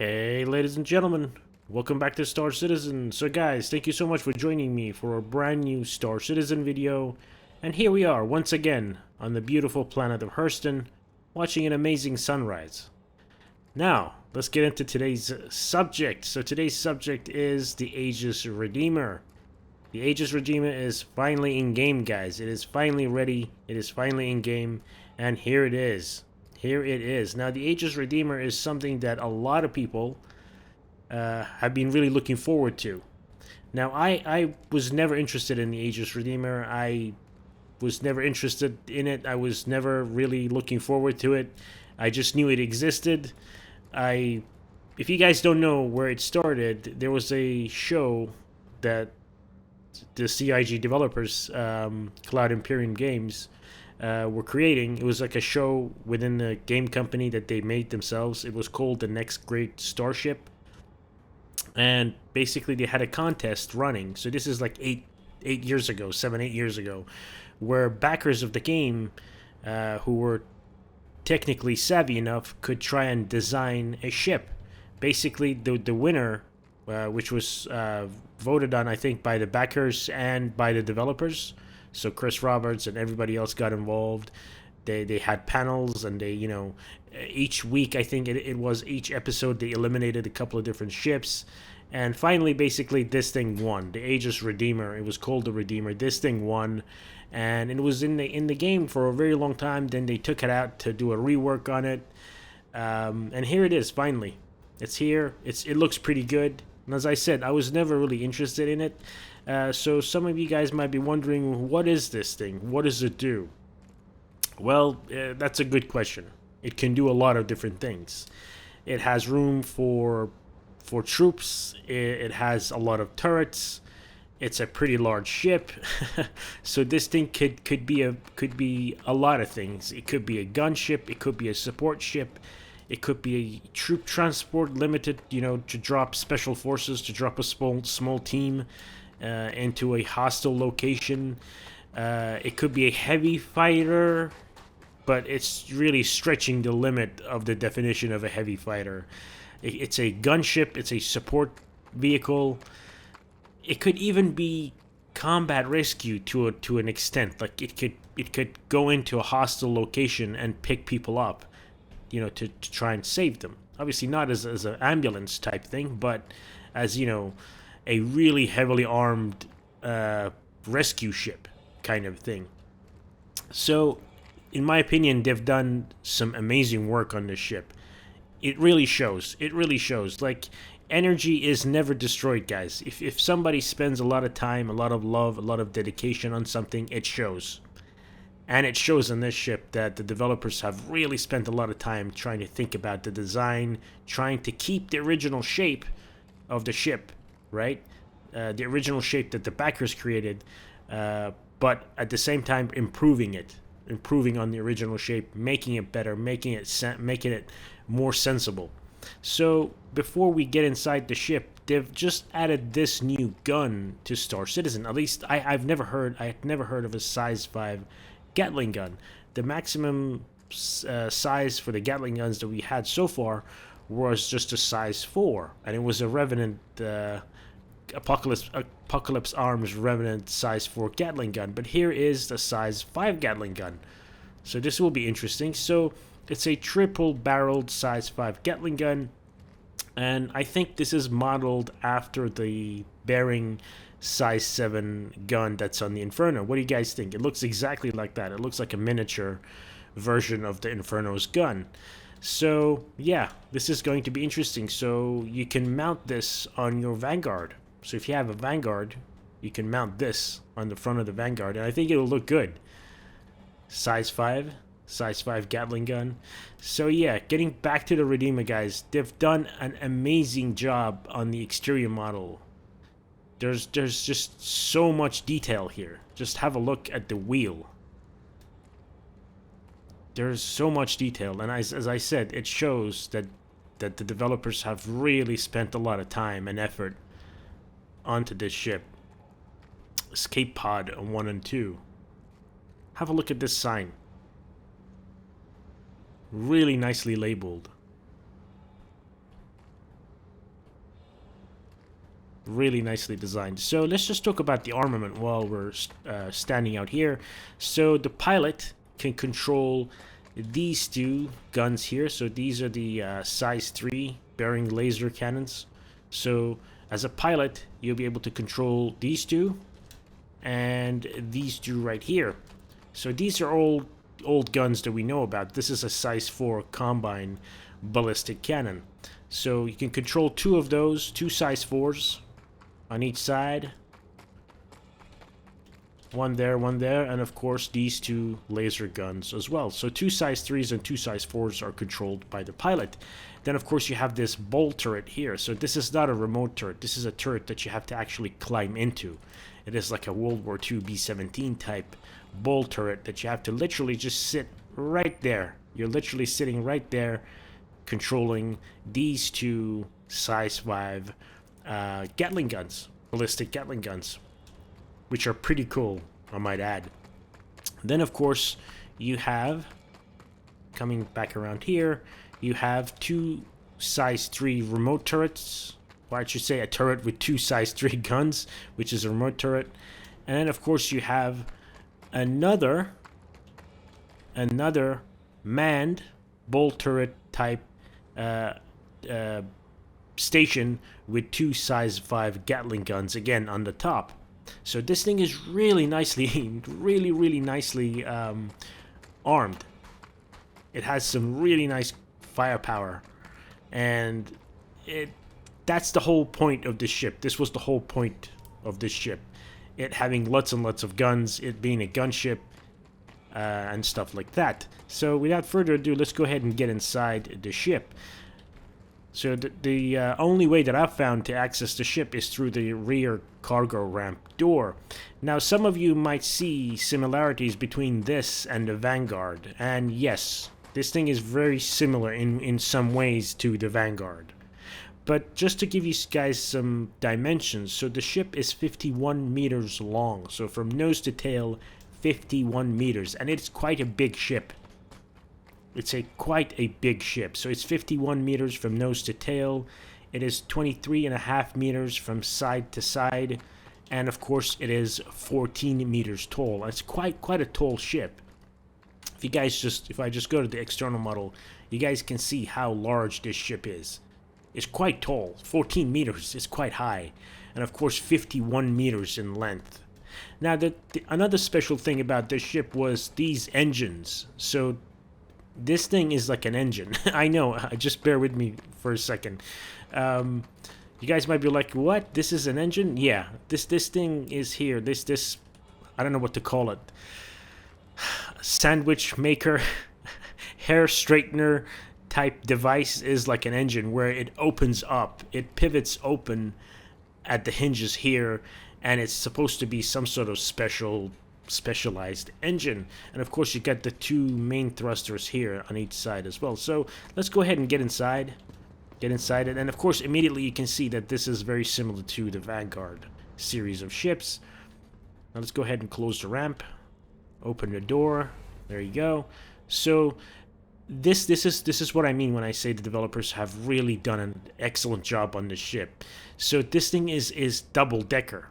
Hey, ladies and gentlemen, welcome back to Star Citizen. So, guys, thank you so much for joining me for a brand new Star Citizen video. And here we are, once again, on the beautiful planet of Hurston, watching an amazing sunrise. Now, let's get into today's subject. So, today's subject is the Aegis Redeemer. The Aegis Redeemer is finally in game, guys. It is finally ready. It is finally in game. And here it is. Here it is. Now, the Aegis Redeemer is something that a lot of people have been really looking forward to. Now, I was never interested in the Aegis Redeemer. I was never interested in it. I was never really looking forward to it. I just knew it existed. If you guys don't know where it started, there was a show that the CIG developers, Cloud Imperium Games, were creating. It was like a show within the game company that they made themselves. It was called The Next Great Starship. And basically they had a contest running. So this is like 8 years ago, 7-8 years ago, where backers of the game who were technically savvy enough could try and design a ship. Basically the winner, which was voted on, I think, by the backers and by the developers. So Chris Roberts and everybody else got involved. They had panels, and they, each week, I think it was, each episode they eliminated a couple of different ships. And finally, basically, this thing won. The Aegis Redeemer. It was called the Redeemer. This thing won. And it was in the game for a very long time. Then they took it out to do a rework on it. And here it is, finally. It's here. It looks pretty good. And as I said, I was never really interested in it. So some of you guys might be wondering, what is this thing? What does it do? Well, that's a good question. It can do a lot of different things. It has room for troops. It has a lot of turrets. It's a pretty large ship. So this thing could be a lot of things. It could be a gunship. It could be a support ship. It could be a troop transport limited, to drop special forces, to drop a small team into a hostile location. It could be a heavy fighter, but it's really stretching the limit of the definition of a heavy fighter. It's a gunship. It's a support vehicle. It could even be combat rescue to an extent. Like it could go into a hostile location and pick people up, to try and save them. Obviously not as an ambulance type thing, but as, a really heavily armed rescue ship kind of thing. So, in my opinion, they've done some amazing work on this ship. It really shows. It really shows. Like, energy is never destroyed, guys. If somebody spends a lot of time, a lot of love, a lot of dedication on something, it shows. And it shows on this ship that the developers have really spent a lot of time trying to think about the design, trying to keep the original shape of the ship, right? The original shape that the backers created, but at the same time improving on the original shape, making it better, making it more sensible. So before we get inside the ship, they've just added this new gun to Star Citizen. At least I had never heard of a size 5 Gatling gun. The maximum size for the Gatling guns that we had so far was just a size 4, and it was a Revenant Apocalypse Arms Revenant size 4 Gatling gun. But here is the size 5 Gatling gun. So this will be interesting. So it's a triple-barreled size 5 Gatling gun, and I think this is modeled after the Bearing size 7 gun that's on the Inferno. What do you guys think? It looks exactly like that. It looks like a miniature version of the Inferno's gun. So yeah, this is going to be interesting. So you can mount this on your Vanguard. So if you have a Vanguard, you can mount this on the front of the Vanguard, and I think it'll look good. Size 5 Gatling gun. So yeah, getting back to the Redeemer, guys, they've done an amazing job on the exterior model. There's just so much detail here. Just have a look at the wheel. There's so much detail, and as I said, it shows that the developers have really spent a lot of time and effort onto this ship. Escape pod 1 and 2. Have a look at this sign. Really nicely labeled. Really nicely designed. So let's just talk about the armament while we're standing out here. So the pilot can control these two guns here. So these are the size 3 bearing laser cannons. So as a pilot, you'll be able to control these two and these two right here. So these are old guns that we know about. This is a size 4 combine ballistic cannon. So you can control two of those, two size 4s on each side. One there, and of course these two laser guns as well. So two size 3s and two size 4s are controlled by the pilot. Then of course you have this bolt turret here. So this is not a remote turret. This is a turret that you have to actually climb into. It is like a World War II B-17 type bolt turret that you have to literally just sit right there. You're literally sitting right there controlling these two size 5 Gatling guns, ballistic Gatling guns, which are pretty cool, I might add. Then of course you have, coming back around here, you have two size 3 remote turrets, or I should say a turret with two size 3 guns, which is a remote turret. And then of course you have another manned bolt turret type station with two size 5 Gatling guns, again on the top. So this thing is really nicely, really nicely armed. It has some really nice firepower, and that's the whole point of this ship. This was the whole point of this ship. It having lots and lots of guns, it being a gunship, and stuff like that. So without further ado, let's go ahead and get inside the ship. So the only way that I've found to access the ship is through the rear cargo ramp door. Now some of you might see similarities between this and the Vanguard, and yes, this thing is very similar in some ways to the Vanguard. But just to give you guys some dimensions, so the ship is 51 meters long, so from nose to tail 51 meters, and it's quite a big ship. It's quite a big ship. So it's 51 meters from nose to tail. It is 23.5 meters from side to side, and of course it is 14 meters tall. It's quite a tall ship. If I just go to the external model, you guys can see how large this ship is. It's quite tall. 14 meters is quite high, and of course 51 meters in length. Now another special thing about this ship was these engines. So this thing is like an engine. I know, just bear with me for a second. You guys might be like, what? This is an engine? Yeah, this thing is here. This I don't know what to call it. Sandwich maker, hair straightener type device is like an engine where it opens up. It pivots open at the hinges here, and it's supposed to be some sort of specialized engine. And of course you got the two main thrusters here on each side as well. So let's go ahead and get inside it, and of course immediately you can see that this is very similar to the Vanguard series of ships. Now let's go ahead and close the ramp, open the door. There you go. So this is what I mean when I say the developers have really done an excellent job on this ship. So this thing is double decker.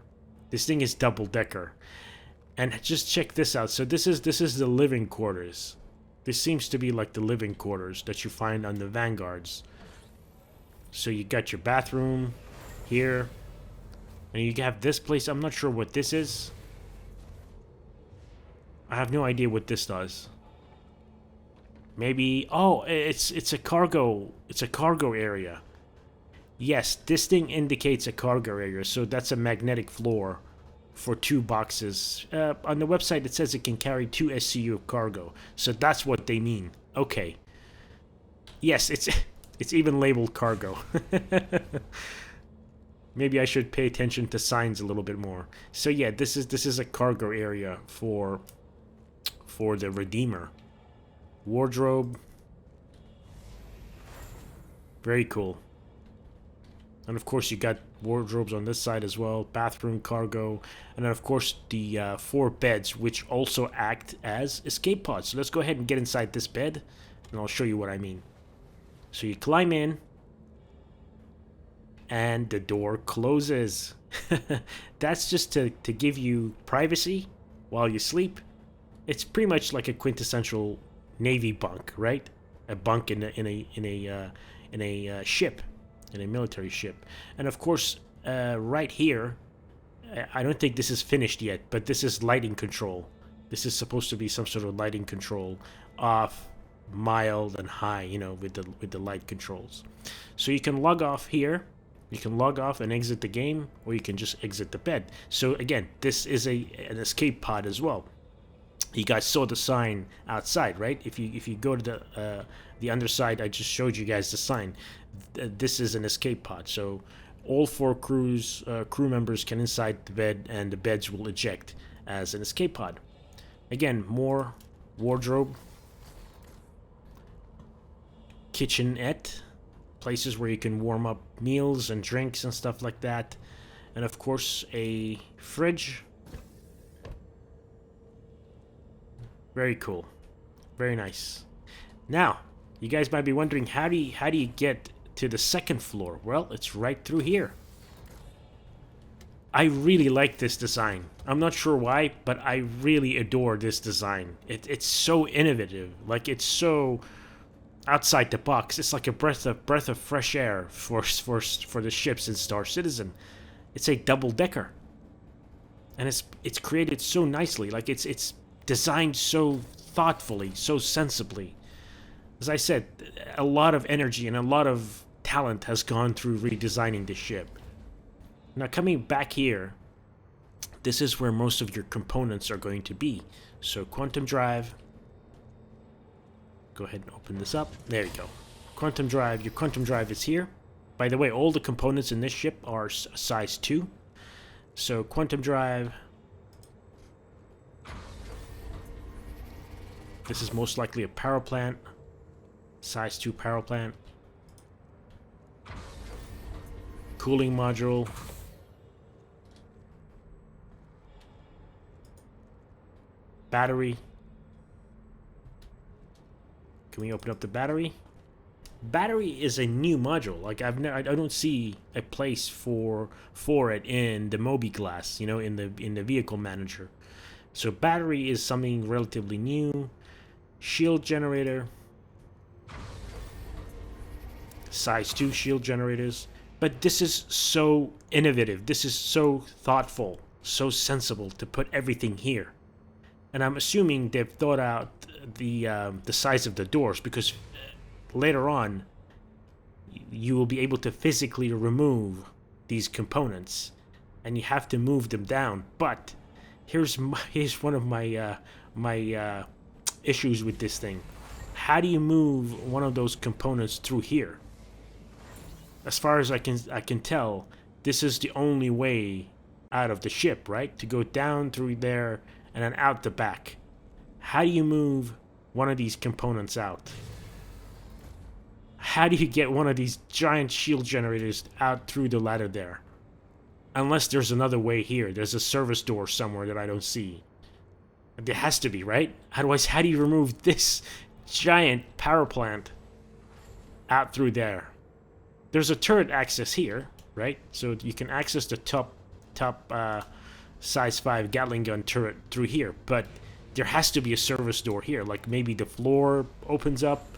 This thing is double decker. And just check this out. So this is the living quarters. This seems to be like the living quarters that you find on the Vanguards. So you got your bathroom here, and you have this place. I'm not sure what this is. I have no idea what this does. Maybe, oh, it's a cargo. It's a cargo area. Yes, this thing indicates a cargo area. So that's a magnetic floor for 2 boxes. On the website it says it can carry 2 SCU of cargo. So that's what they mean. Okay. Yes, it's even labeled cargo. Maybe I should pay attention to signs a little bit more. So yeah, this is a cargo area for the Redeemer. Wardrobe. Very cool. And of course you got wardrobes on this side as well, bathroom, cargo, and then of course the 4 beds, which also act as escape pods. So let's go ahead and get inside this bed, and I'll show you what I mean. So you climb in, and the door closes. That's just to give you privacy while you sleep. It's pretty much like a quintessential Navy bunk, right? A bunk in a ship, in a military ship. And of course, right here, I don't think this is finished yet, but this is lighting control. This is supposed to be some sort of lighting control, off, mild, and high, you know, with the light controls. So you can log off here. You can log off and exit the game, or you can just exit the bed. So again, this is an escape pod as well. You guys saw the sign outside, right? If you go to the underside, I just showed you guys the sign. This is an escape pod. So all 4 crew members can inside the bed, and the beds will eject as an escape pod. Again, more wardrobe, kitchenette, places where you can warm up meals and drinks and stuff like that, and of course a fridge. Very cool, very nice. Now, you guys might be wondering, how do you get to the second floor? Well, it's right through here. I really like this design. I'm not sure why, but I really adore this design. It's so innovative. Like, it's so outside the box. It's like a breath of fresh air for the ships in Star Citizen. It's a double decker, and it's created so nicely. Like, it's designed so thoughtfully, so sensibly. As I said, a lot of energy and a lot of talent has gone through redesigning the ship. Now, coming back here, this is where most of your components are going to be. So quantum drive. Go ahead and open this up. There you go. Quantum drive. Your quantum drive is here. By the way, all the components in this ship are size 2. So quantum drive. This is most likely a power plant. Size 2 power plant. Cooling module. Battery. Can we open up the battery? Battery is a new module. Like, I don't see a place for it in the mobiGlas, you know, in the vehicle manager. So battery is something relatively new. Shield generator. Size 2 shield generators. But this is so innovative. This is so thoughtful, so sensible to put everything here. And I'm assuming they've thought out the size of the doors, because later on you will be able to physically remove these components, and you have to move them down. But here's one of my issues with this thing. How do you move one of those components through here? As far as I can tell, this is the only way out of the ship, right? To go down through there and then out the back. How do you move one of these components out? How do you get one of these giant shield generators out through the ladder there? Unless there's another way here. There's a service door somewhere that I don't see. There has to be, right? Otherwise, how do you remove this giant power plant out through there? There's a turret access here, right? So you can access the top size 5 Gatling gun turret through here, but there has to be a service door here. Like, maybe the floor opens up,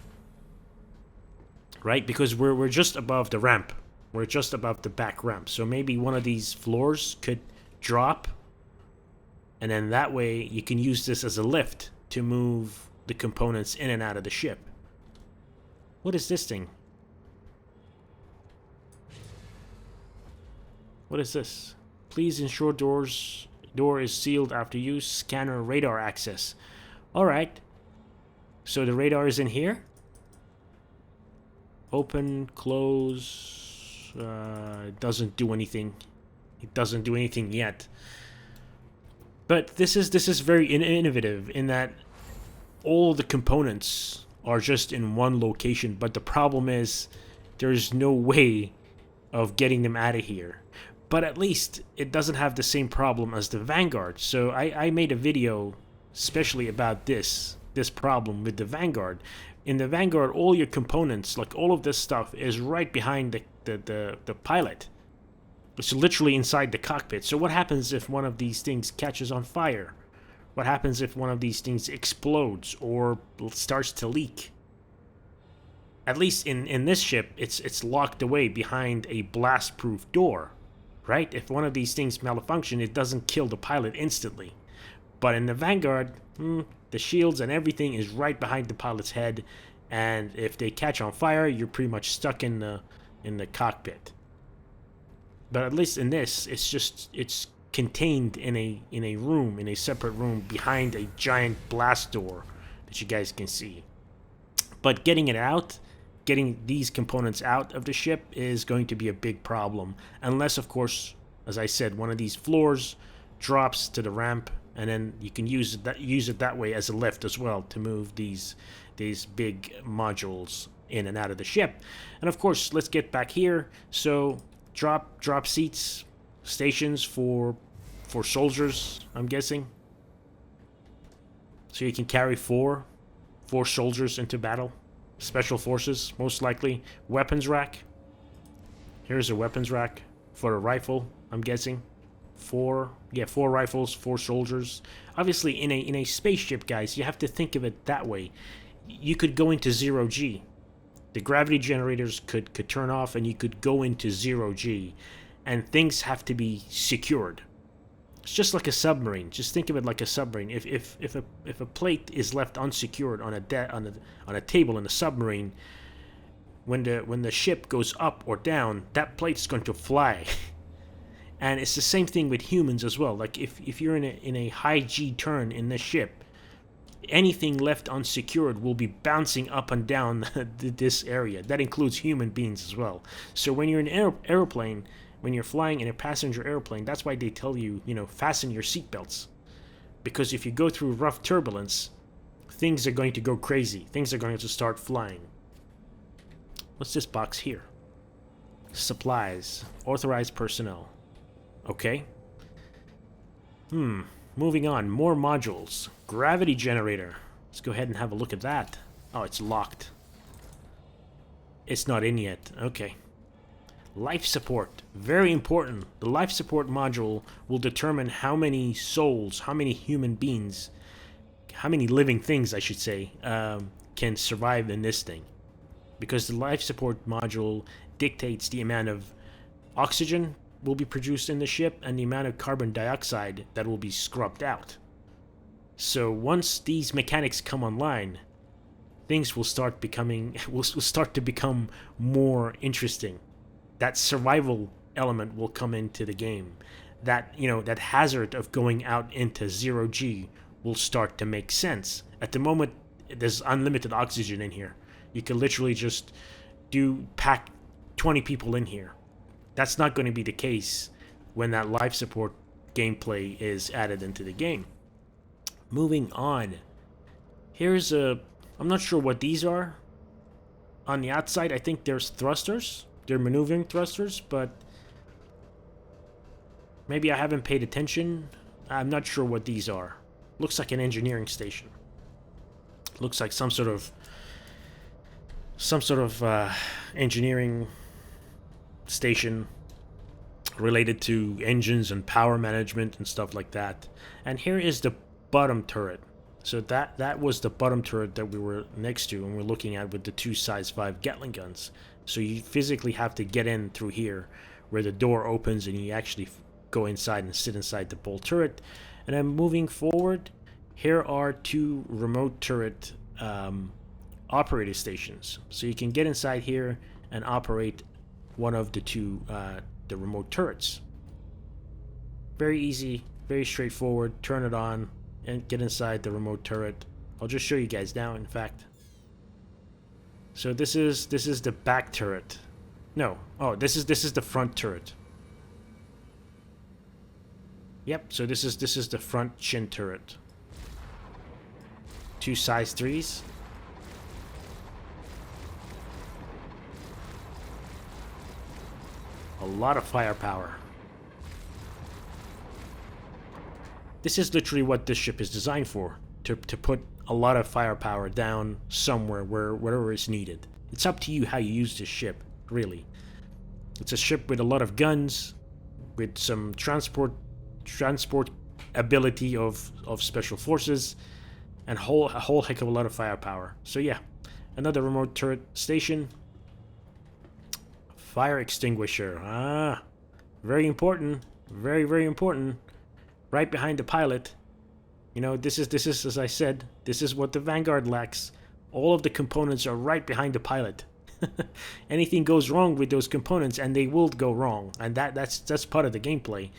right? Because we're just above the ramp. We're just above the back ramp. So maybe one of these floors could drop, and then that way you can use this as a lift to move the components in and out of the ship. What is this thing? What is this? Please ensure door is sealed after use. Scanner radar access. Alright. So the radar is in here. Open, close. It doesn't do anything. It doesn't do anything yet. But this is very innovative in that all the components are just in one location. But the problem is there's no way of getting them out of here. But at least it doesn't have the same problem as the Vanguard. So I made a video especially about this problem with the Vanguard. In the Vanguard, all your components, like all of this stuff, is right behind the pilot. It's literally inside the cockpit. So what happens if one of these things catches on fire? What happens if one of these things explodes or starts to leak? At least in this ship, it's locked away behind a blast-proof door, right? If one of these things malfunction, it doesn't kill the pilot instantly. But in the Vanguard, the shields and everything is right behind the pilot's head, and if they catch on fire, you're pretty much stuck in the cockpit. But at least in this, it's contained in a room, in a separate room behind a giant blast door that you guys can see. But getting these components out of the ship is going to be a big problem, unless, of course, as I said, one of these floors drops to the ramp, and then you can use it that way as a lift as well to move these big modules in and out of the ship. And of course, let's get back here. So drop seats, stations for soldiers, I'm guessing. So you can carry four soldiers into battle. Special forces, most likely. Weapons rack. Here's a weapons rack for a rifle, I'm guessing. Four rifles, 4 soldiers. Obviously, in a spaceship, guys, you have to think of it that way. You could go into 0G. The gravity generators could turn off, and you could go into 0G, and things have to be secured. It's just like a submarine. Just think of it like a submarine. If a plate is left unsecured on a table in a submarine, when the ship goes up or down, that plate's going to fly. And it's the same thing with humans as well. Like if you're in a high G turn in the ship, anything left unsecured will be bouncing up and down this area. That includes human beings as well. So when you're in an airplane, when you're flying in a passenger airplane, that's why they tell you, fasten your seatbelts. Because if you go through rough turbulence, things are going to go crazy. Things are going to start flying. What's this box here? Supplies. Authorized personnel. Okay. Moving on. More modules. Gravity generator. Let's go ahead and have a look at that. Oh, it's locked. It's not in yet. Okay. Life support. Very important. The life support module will determine how many souls, how many human beings, how many living things, I should say, can survive in this thing. Because the life support module dictates the amount of oxygen will be produced in the ship and the amount of carbon dioxide that will be scrubbed out. So once these mechanics come online, things will start to become more interesting. That survival element will come into the game. That hazard of going out into 0G will start to make sense. At the moment, there's unlimited oxygen in here. You can literally just pack 20 people in here. That's not going to be the case when that life support gameplay is added into the game. Moving on. I'm not sure what these are. On the outside, I think there's thrusters. They're maneuvering thrusters, but maybe I haven't paid attention. I'm not sure what these are. Looks like an engineering station. Looks like some sort of engineering station related to engines and power management and stuff like that. And here is the bottom turret. So that was the bottom turret that we were next to and we're looking at with the 2 size 5 Gatling guns. So you physically have to get in through here where the door opens and you actually go inside and sit inside the bolt turret. And then moving forward, here are 2 remote turret operator stations. So you can get inside here and operate one of the 2 the remote turrets. Very easy, very straightforward. Turn it on and get inside the remote turret. I'll just show you guys now, in fact. So this is the back turret. No. Oh, this is the front turret. Yep, so this is the front chin turret. 2 size 3s. A lot of firepower. This is literally what this ship is designed for. To put a lot of firepower down somewhere wherever it's needed. It's up to you how you use this ship, really. It's a ship with a lot of guns, with some transport ability of special forces, and a whole heck of a lot of firepower. So yeah, another remote turret station. Fire extinguisher. Ah, very important. Very, very important. Right behind the pilot. You know, this is as I said, this is what the Vanguard lacks. All of the components are right behind the pilot. Anything goes wrong with those components, and they will go wrong, and that's part of the gameplay.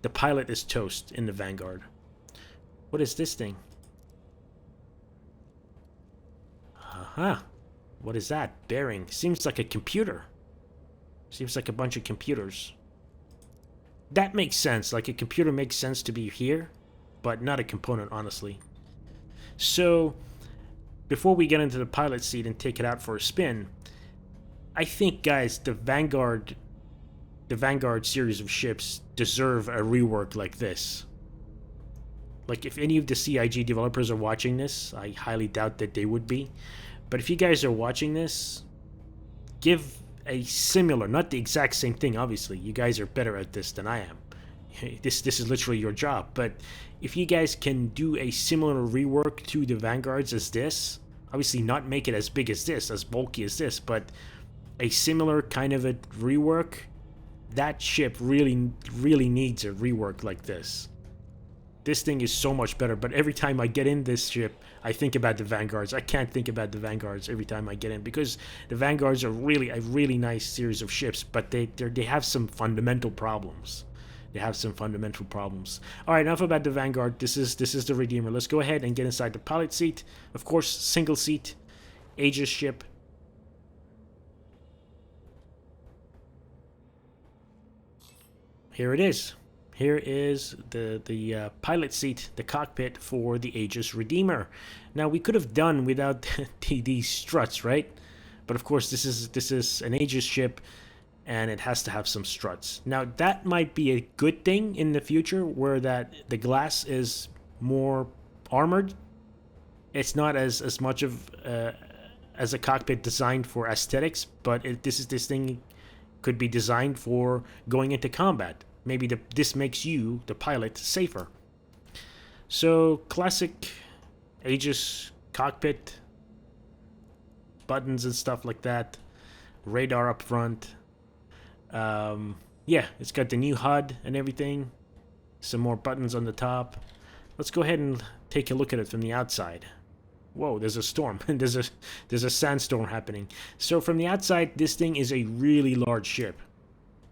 The pilot is toast in the Vanguard. What is this thing? Aha. What is that? Bearing. Seems like a computer. Seems like a bunch of computers. That makes sense. Like, a computer makes sense to be here, but not a component, honestly. So, before we get into the pilot seat and take it out for a spin, I think, guys, the Vanguard series of ships deserve a rework like this. Like, if any of the CIG developers are watching this, I highly doubt that they would be. But if you guys are watching this, give a similar, not the exact same thing, obviously. You guys are better at this than I am. This is literally your job. But if you guys can do a similar rework to the Vanguards as this, obviously not make it as big as this, as bulky as this, but a similar kind of a rework, that ship really, really needs a rework like this. This thing is so much better, but every time I get in this ship, I think about the Vanguards. I can't think about the Vanguards every time I get in, because the Vanguards are really a really nice series of ships, but they have some fundamental problems. They have some fundamental problems. All right, enough about the Vanguard. This is the Redeemer. Let's go ahead and get inside the pilot seat. Of course, single seat, Aegis ship. Here it is. Here is the pilot seat, the cockpit for the Aegis Redeemer. Now, we could have done without these struts, right? But of course, this is an Aegis ship, and it has to have some struts. Now, that might be a good thing in the future, where that the glass is more armored. It's not as much of as a cockpit designed for aesthetics, but this thing could be designed for going into combat. Maybe this makes you, the pilot, safer. So, classic Aegis cockpit, buttons and stuff like that, radar up front. Yeah, it's got the new HUD and everything, some more buttons on the top. Let's go ahead and take a look at it from the outside. Whoa, there's a storm. there's a sandstorm happening. So from the outside, this thing is a really large ship.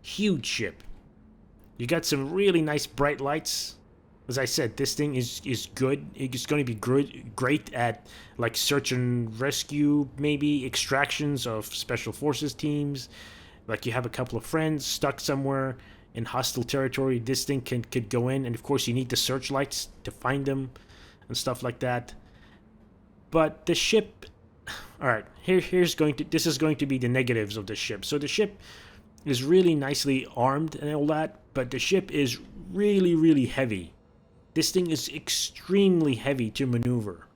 Huge ship. You got some really nice bright lights. As I said, this thing is good. It's going to be great at, like, search and rescue, maybe extractions of special forces teams. Like, you have a couple of friends stuck somewhere in hostile territory. This thing could go in, and of course you need the searchlights to find them and stuff like that. But the ship, all right, this is going to be the negatives of the ship. So the ship is really nicely armed and all that, but the ship is really, really heavy. This thing is extremely heavy to maneuver.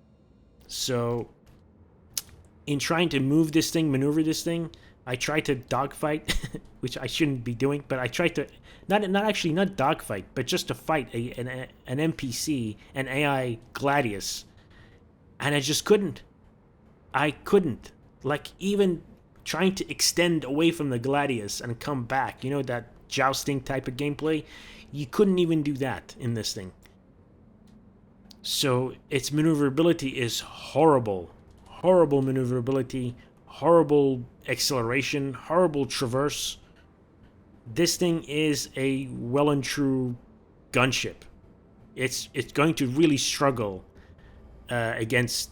So in trying to maneuver this thing, I tried to dogfight, which I shouldn't be doing, but I tried to, not dogfight, but just to fight an NPC, an AI Gladius, and I just couldn't. I couldn't. Like, even trying to extend away from the Gladius and come back, you know, that jousting type of gameplay, you couldn't even do that in this thing. So its maneuverability is horrible. Horrible maneuverability, horrible acceleration, horrible traverse. This thing is a well and true gunship. It's going to really struggle against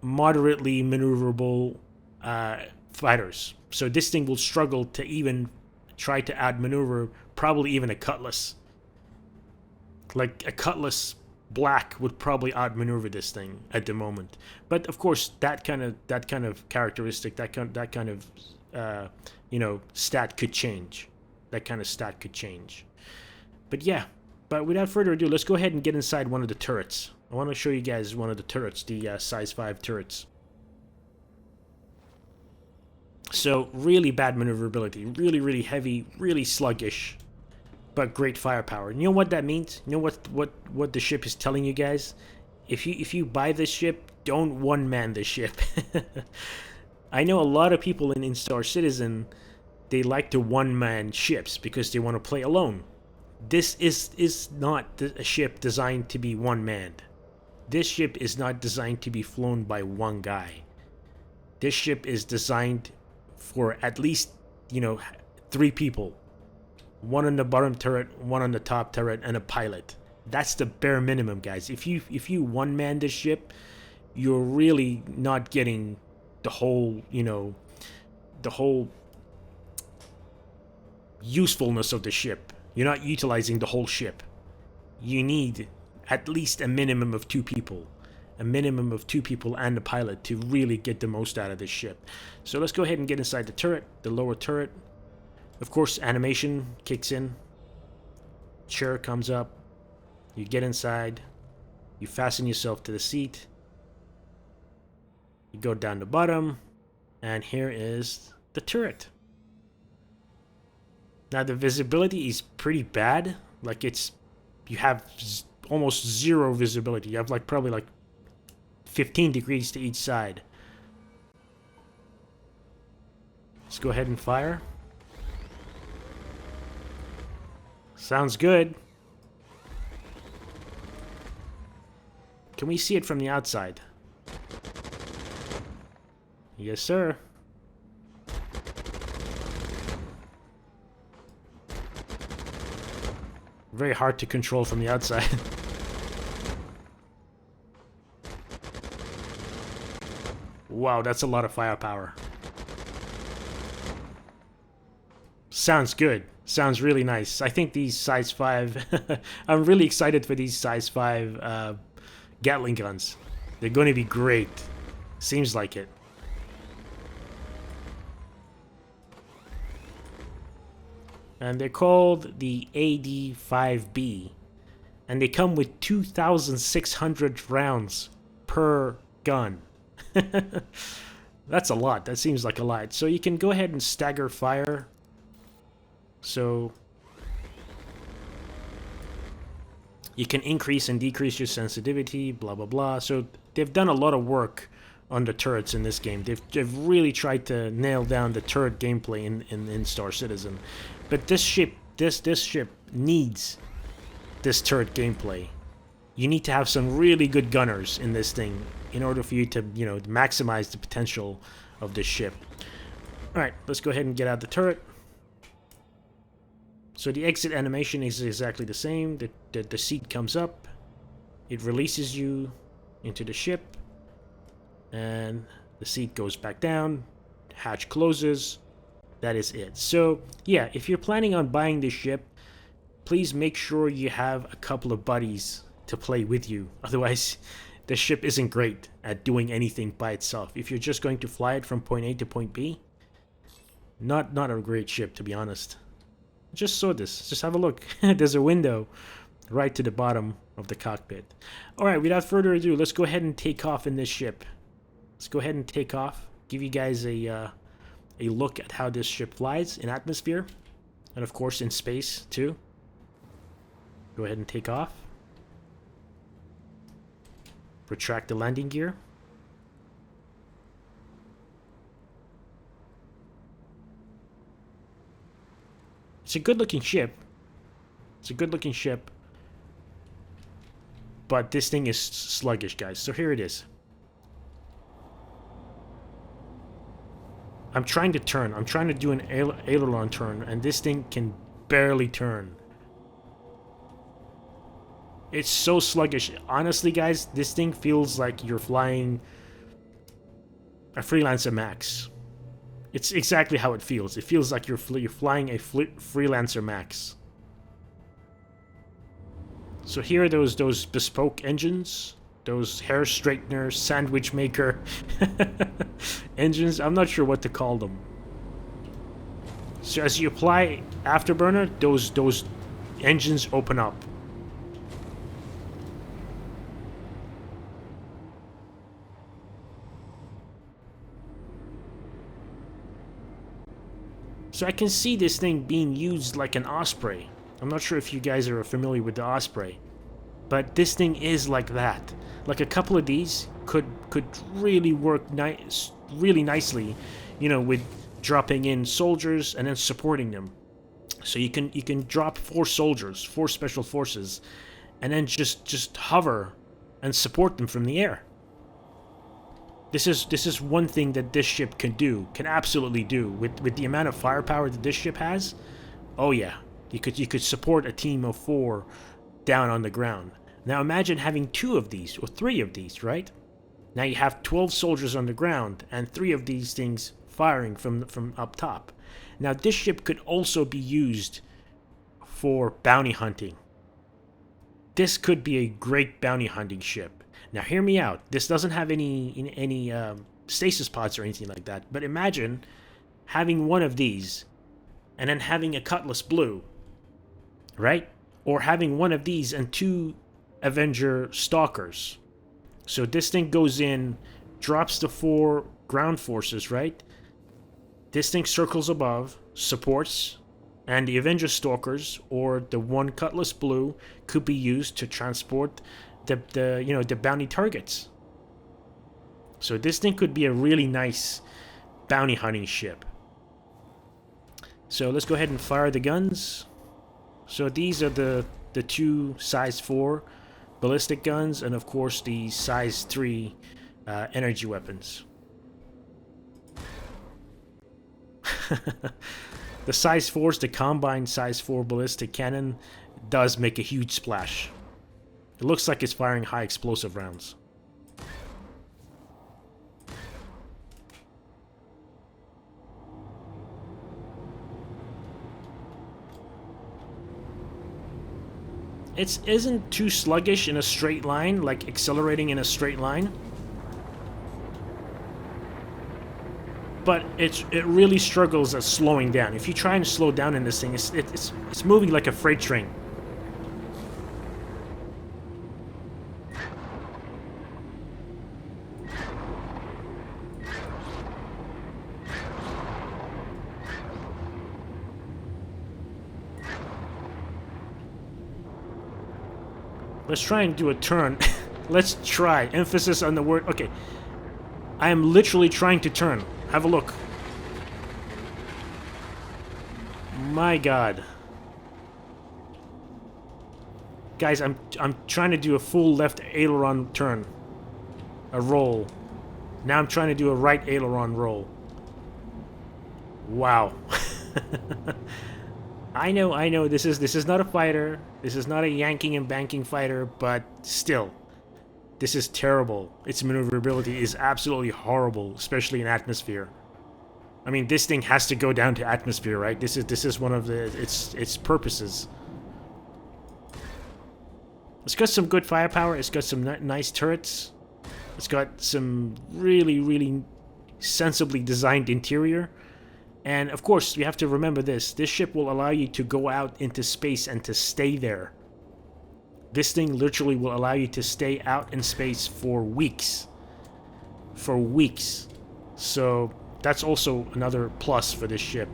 moderately maneuverable fighters. So this thing will struggle to even try to outmaneuver probably even a Cutlass. Like, a Cutlass Black would probably outmaneuver this thing at the moment. But of course, that kind of characteristic, that kind of stat could change. That kind of stat could change. But yeah. But without further ado, let's go ahead and get inside one of the turrets. I want to show you guys one of the turrets, the size 5 turrets. So, really bad maneuverability, really heavy, really sluggish, but great firepower. You know what that means? You know what the ship is telling you guys? If you buy this ship, don't one-man the ship. I know a lot of people in Star Citizen, they like to one-man ships because they want to play alone. This is not a ship designed to be one-manned. This ship is not designed to be flown by one guy. This ship is designed for at least, 3 people. One on the bottom turret, one on the top turret, and a pilot. That's the bare minimum, guys. If you one-man this ship, you're really not getting the whole, the whole usefulness of the ship. You're not utilizing the whole ship. You need at least a minimum of 2 people. A minimum of 2 people and a pilot to really get the most out of this ship. So let's go ahead and get inside the turret, the lower turret. Of course, animation kicks in. Chair comes up. You get inside. You fasten yourself to the seat. You go down the bottom. And here is the turret. Now the visibility is pretty bad. Like you have almost 0 visibility. You have probably 15 degrees to each side. Let's go ahead and fire. Sounds good. Can we see it from the outside? Yes, sir. Very hard to control from the outside. Wow, that's a lot of firepower. Sounds good. Sounds really nice. I think these size 5... I'm really excited for these size 5 Gatling guns. They're going to be great. Seems like it. And they're called the AD-5B. And they come with 2,600 rounds per gun. That's a lot. That seems like a lot. So you can go ahead and stagger fire. So you can increase and decrease your sensitivity, blah blah blah. So they've done a lot of work on the turrets in this game. They've really tried to nail down the turret gameplay in Star Citizen. But this ship needs this turret gameplay. You need to have some really good gunners in this thing in order for you to, maximize the potential of this ship. Alright, let's go ahead and get out the turret. So the exit animation is exactly the same. The seat comes up. It releases you into the ship. And the seat goes back down. Hatch closes. That is it. So, yeah, if you're planning on buying this ship, please make sure you have a couple of buddies to play with you. Otherwise, the ship isn't great at doing anything by itself. If you're just going to fly it from point A to point B, not a great ship, to be honest. Just saw this. Just have a look. There's a window right to the bottom of the cockpit. Alright, without further ado, let's go ahead and take off in this ship. Let's go ahead and take off. Give you guys a look at how this ship flies in atmosphere. And of course in space too. Go ahead and take off. Retract the landing gear. It's a good looking ship. It's a good looking ship. But this thing is sluggish, guys. So here it is. I'm trying to turn. I'm trying to do an aileron turn, and this thing can barely turn. It's so sluggish. Honestly, guys, this thing feels like you're flying a Freelancer Max. It's exactly how it feels. It feels like you're flying a Freelancer Max. So here are those bespoke engines, those hair straightener, sandwich maker engines. I'm not sure what to call them. So as you apply afterburner, those engines open up. So I can see this thing being used like an Osprey. I'm not sure if you guys are familiar with the Osprey, but this thing is like that. Like a couple of these could really work really nicely, you know, with dropping in soldiers and then supporting them. So you can drop 4 soldiers, 4 special forces, and then just hover and support them from the air. This is one thing that this ship can absolutely do with the amount of firepower that this ship has. Oh yeah, you could support a team of 4 down on the ground. Now imagine having 2 of these or 3 of these, right? Now you have 12 soldiers on the ground and 3 of these things firing from up top. Now this ship could also be used for bounty hunting. This could be a great bounty hunting ship. Now hear me out. This doesn't have any stasis pods or anything like that. But imagine having one of these and then having a Cutlass Blue, right? Or having one of these and 2 Avenger Stalkers. So this thing goes in, drops the 4 ground forces, right? This thing circles above, supports, and the Avenger Stalkers or the 1 Cutlass Blue could be used to transport the bounty targets. So this thing could be a really nice bounty hunting ship. So let's go ahead and fire the guns. So these are the 2 size 4 ballistic guns, and of course the size 3 energy weapons. The size 4s, the combined size 4 ballistic cannon, does make a huge splash. It looks like it's firing high explosive rounds. It isn't too sluggish in a straight line, like accelerating in a straight line. But it really struggles at slowing down. If you try and slow down in this thing, it's moving like a freight train. Let's try and do a turn. Let's try. Emphasis on the word. Okay. I am literally trying to turn. Have a look. My God. Guys, I'm trying to do a full left aileron turn. A roll. Now I'm trying to do a right aileron roll. Wow. I know this is not a fighter. This is not a yanking and banking fighter, but still. This is terrible. Its maneuverability is absolutely horrible, especially in atmosphere. I mean, this thing has to go down to atmosphere, right? This is one of its purposes. It's got some good firepower. It's got some nice turrets. It's got some really sensibly designed interior. And of course, you have to remember this. This ship will allow you to go out into space and to stay there. This thing literally will allow you to stay out in space for weeks. For weeks. So that's also another plus for this ship.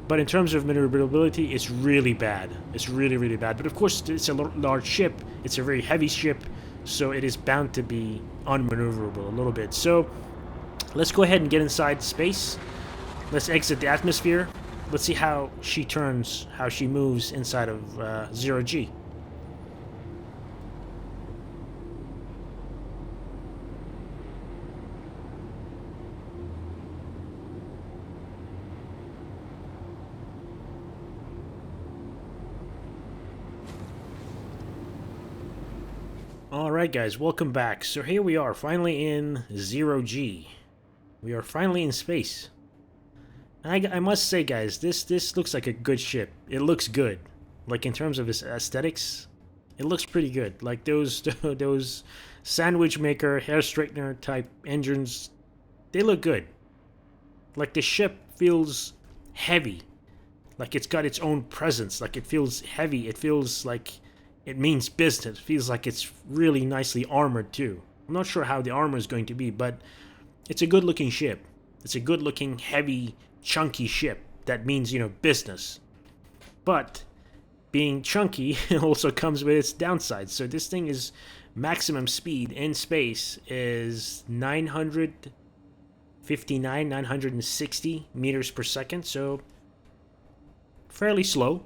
But in terms of maneuverability, it's really bad. It's really bad. But of course, it's a large ship. It's a very heavy ship. So it is bound to be unmaneuverable a little bit. So let's go ahead and get inside space. Let's exit the atmosphere. Let's see how she turns, how she moves inside of 0 G. Alright guys, welcome back. So here we are, finally in 0 G. We are finally in space. And I must say guys, this looks like a good ship. It looks good. Like in terms of its aesthetics, it looks pretty good. Like those sandwich maker, hair straightener type engines, they look good. Like the ship feels heavy. Like it's got its own presence. Like it feels heavy. It feels like it means business. It feels like it's really nicely armored too. I'm not sure how the armor is going to be, but it's a good looking ship. It's a good looking, heavy, chunky ship. that means, you know, business. But being chunky also comes with its downsides. So this thing is maximum speed in space is 960 meters per second. So fairly slow.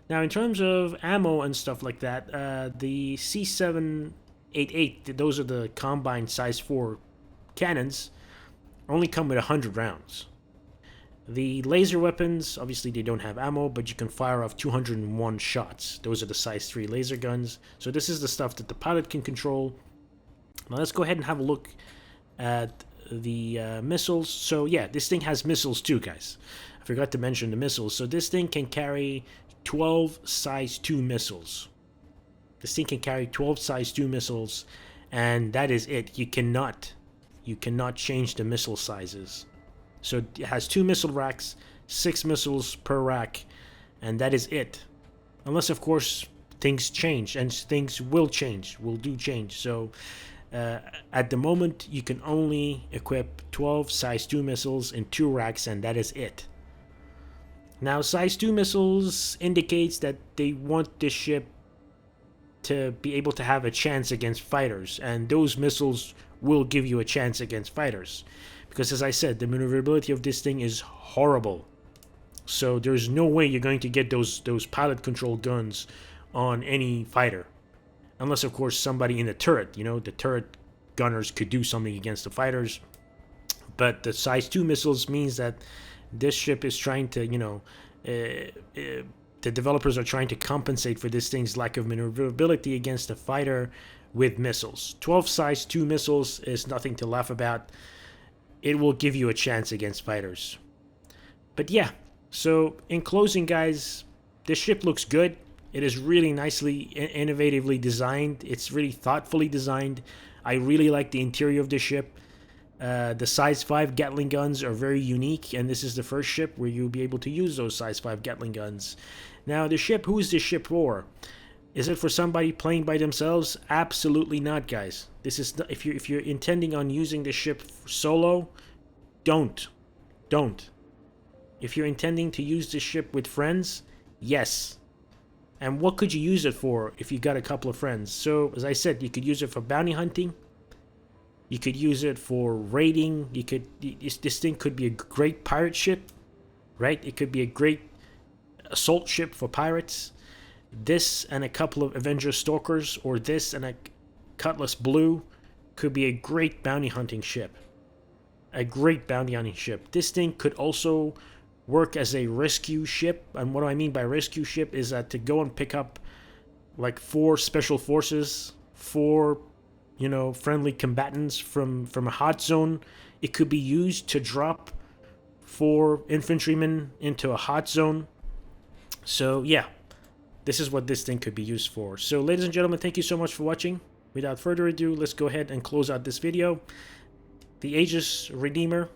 Now, in terms of ammo and stuff like that, the C788, those are the combined size 4 cannons, only come with 100 rounds. The laser weapons, obviously they don't have ammo, but you can fire off 201 shots. Those are the size 3 laser guns. So this is the stuff that the pilot can control. Now let's go ahead and have a look at the missiles. So yeah, this thing has missiles too, guys. I forgot to mention the missiles. So this thing can carry 12 size 2 missiles. This thing can carry 12 size 2 missiles, and that is it. You cannot change the missile sizes. So it has 2 missile racks, 6 missiles per rack, and that is it. Unless, of course, things change, and things will change. So at the moment, you can only equip 12 size 2 missiles in 2 racks, and that is it. Now, size 2 missiles indicates that they want this ship to be able to have a chance against fighters, and those missiles will give you a chance against fighters. Because as I said, the maneuverability of this thing is horrible. So there's no way you're going to get those pilot control guns on any fighter. Unless, of course, somebody in the turret, you know, the turret gunners could do something against the fighters. But the size 2 missiles means that this ship is trying to, you know, the developers are trying to compensate for this thing's lack of maneuverability against a fighter with missiles. 12 size 2 missiles is nothing to laugh about. It will give you a chance against fighters. But yeah, so in closing, guys, this ship looks good. It is really nicely, innovatively designed. It's really thoughtfully designed. I really like the interior of the ship. The size 5 Gatling guns are very unique, and this is the first ship where you'll be able to use those size 5 Gatling guns. Now, the ship, who is this ship for? Is it for somebody playing by themselves? Absolutely not, guys. This is not, if you're intending on using the ship solo, don't. If you're intending to use the ship with friends, yes. And what could you use it for if you got a couple of friends? So, as I said, you could use it for bounty hunting. You could use it for raiding. This thing could be a great pirate ship, right? It could be a great assault ship for pirates. This and a couple of Avenger Stalkers, or this and a Cutlass Blue, could be a great bounty hunting ship. This thing could also work as a rescue ship. And what do I mean by rescue ship is that to go and pick up like 4 special forces, 4, you know, friendly combatants from a hot zone. It could be used to drop 4 infantrymen into a hot zone. So yeah, this is what this thing could be used for. So ladies and gentlemen, thank you so much for watching. Without further ado, let's go ahead and close out this video. The Aegis Redeemer.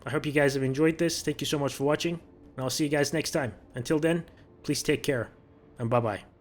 I hope you guys have enjoyed this. Thank you so much for watching, and I'll see you guys next time. Until then, please take care, and bye-bye.